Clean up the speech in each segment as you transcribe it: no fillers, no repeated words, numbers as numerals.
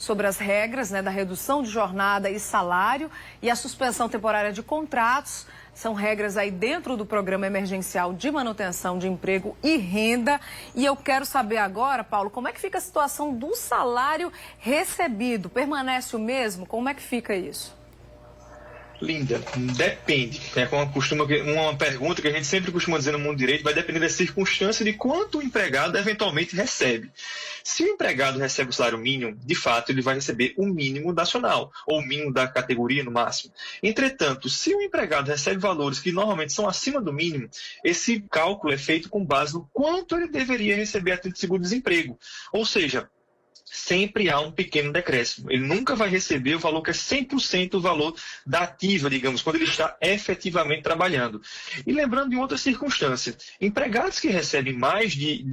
sobre as regras, né, da redução de jornada e salário e a suspensão temporária de contratos. São regras aí dentro do Programa Emergencial de Manutenção de Emprego e Renda. E eu quero saber agora, Paulo, como é que fica a situação do salário recebido? Permanece o mesmo? Como é que fica isso? Linda, depende. Uma pergunta que a gente sempre costuma dizer no mundo do direito, vai depender da circunstância de quanto o empregado eventualmente recebe. Se o empregado recebe o salário mínimo, de fato ele vai receber o mínimo nacional, ou o mínimo da categoria no máximo. Entretanto, se o empregado recebe valores que normalmente são acima do mínimo, esse cálculo é feito com base no quanto ele deveria receber a título de seguro-desemprego. Ou seja, sempre há um pequeno decréscimo. Ele nunca vai receber o valor que é 100% o valor da ativa, digamos, quando ele está efetivamente trabalhando. E lembrando de outra circunstância, empregados que recebem mais de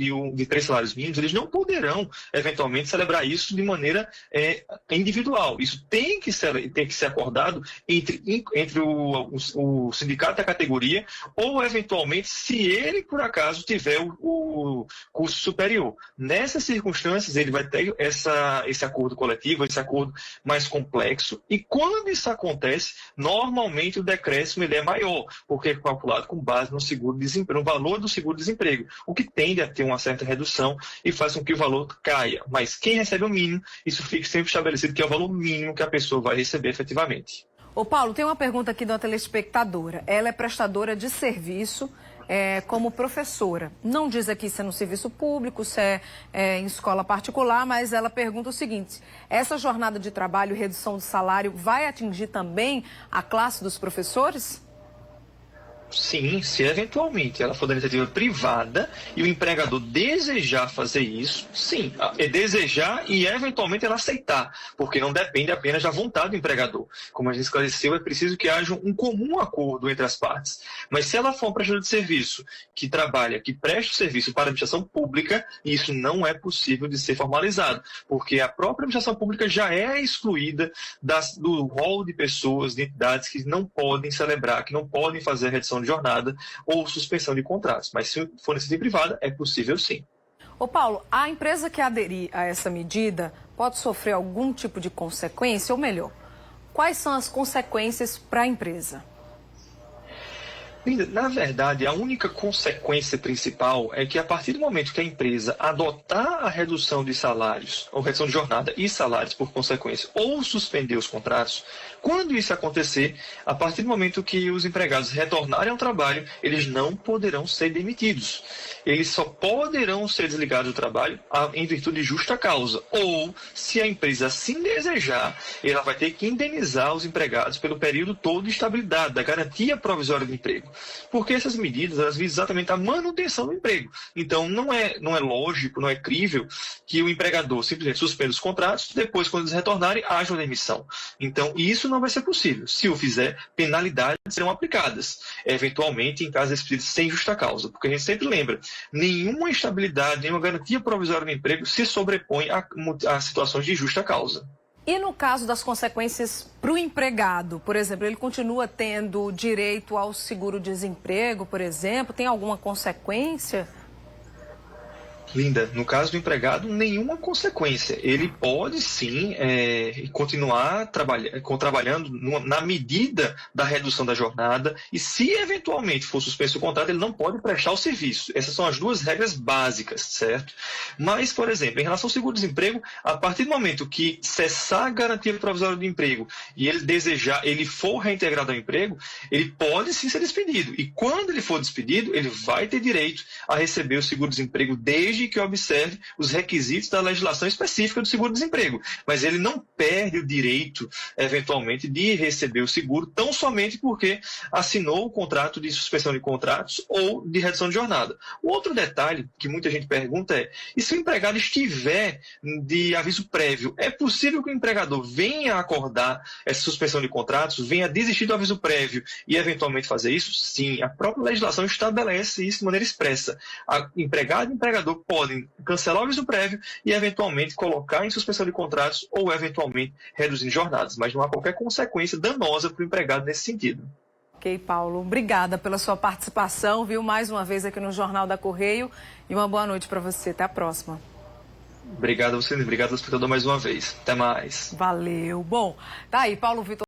3 salários mínimos, eles não poderão, eventualmente, celebrar isso de maneira individual. Isso tem que ser acordado entre o sindicato da categoria ou, eventualmente, se ele, por acaso, tiver o curso superior. Nessas circunstâncias, ele vai ter esse acordo coletivo, esse acordo mais complexo, e quando isso acontece, normalmente o decréscimo ele é maior, porque é calculado com base no seguro-desemprego, no valor do seguro-desemprego, o que tende a ter uma certa redução e faz com que o valor caia. Mas quem recebe o mínimo, isso fica sempre estabelecido que é o valor mínimo que a pessoa vai receber efetivamente. Ô Paulo, tem uma pergunta aqui de uma telespectadora. Ela é prestadora de serviço como professora. Não diz aqui se é no serviço público, se é em escola particular, mas ela pergunta o seguinte: essa jornada de trabalho e redução de salário vai atingir também a classe dos professores? Sim, se eventualmente ela for da iniciativa privada e o empregador desejar fazer isso, sim, é desejar e eventualmente ela aceitar, porque não depende apenas da vontade do empregador. Como a gente esclareceu, é preciso que haja um comum acordo entre as partes. Mas se ela for um prestador de serviço que trabalha, que presta o serviço para a administração pública, isso não é possível de ser formalizado, porque a própria administração pública já é excluída do rol de pessoas, de entidades que não podem celebrar, que não podem fazer a redução de jornada ou suspensão de contratos. Mas se for iniciativa privada, é possível sim. Ô Paulo, a empresa que aderir a essa medida pode sofrer algum tipo de consequência? Ou melhor, quais são as consequências para a empresa? Na verdade, a única consequência principal é que a partir do momento que a empresa adotar a redução de salários, ou redução de jornada e salários por consequência, ou suspender os contratos, quando isso acontecer, a partir do momento que os empregados retornarem ao trabalho, eles não poderão ser demitidos. Eles só poderão ser desligados do trabalho em virtude de justa causa. Ou, se a empresa assim desejar, ela vai ter que indenizar os empregados pelo período todo de estabilidade, da garantia provisória do emprego. Porque essas medidas, elas visam exatamente a manutenção do emprego. Então, não é lógico, não é crível que o empregador simplesmente suspenda os contratos, depois, quando eles retornarem, haja uma demissão. Então, isso não vai ser possível. Se o fizer, penalidades serão aplicadas, eventualmente em casos expedidos sem justa causa. Porque a gente sempre lembra, nenhuma estabilidade, nenhuma garantia provisória do emprego se sobrepõe a situações de justa causa. E no caso das consequências para o empregado, por exemplo, ele continua tendo direito ao seguro-desemprego, por exemplo, tem alguma consequência? Linda, no caso do empregado, nenhuma consequência. Ele pode sim continuar trabalhando na medida da redução da jornada e, se eventualmente for suspenso o contrato, ele não pode prestar o serviço. Essas são as duas regras básicas, certo? Mas, por exemplo, em relação ao seguro-desemprego, a partir do momento que cessar a garantia provisória do emprego e ele for reintegrado ao emprego, ele pode sim ser despedido. E quando ele for despedido, ele vai ter direito a receber o seguro-desemprego desde que observe os requisitos da legislação específica do seguro-desemprego. Mas ele não perde o direito, eventualmente, de receber o seguro tão somente porque assinou o contrato de suspensão de contratos ou de redução de jornada. O outro detalhe que muita gente pergunta é: e se o empregado estiver de aviso prévio, é possível que o empregador venha acordar essa suspensão de contratos, venha desistir do aviso prévio e eventualmente fazer isso? Sim, a própria legislação estabelece isso de maneira expressa. Empregado e empregador podem cancelar o aviso prévio e eventualmente colocar em suspensão de contratos ou eventualmente reduzir jornadas, mas não há qualquer consequência danosa para o empregado nesse sentido. Ok, Paulo. Obrigada pela sua participação, viu, mais uma vez aqui no Jornal da Correio, e uma boa noite para você. Até a próxima. Obrigado a você, obrigado ao espectador mais uma vez. Até mais. Valeu. Bom, tá aí, Paulo Vitor.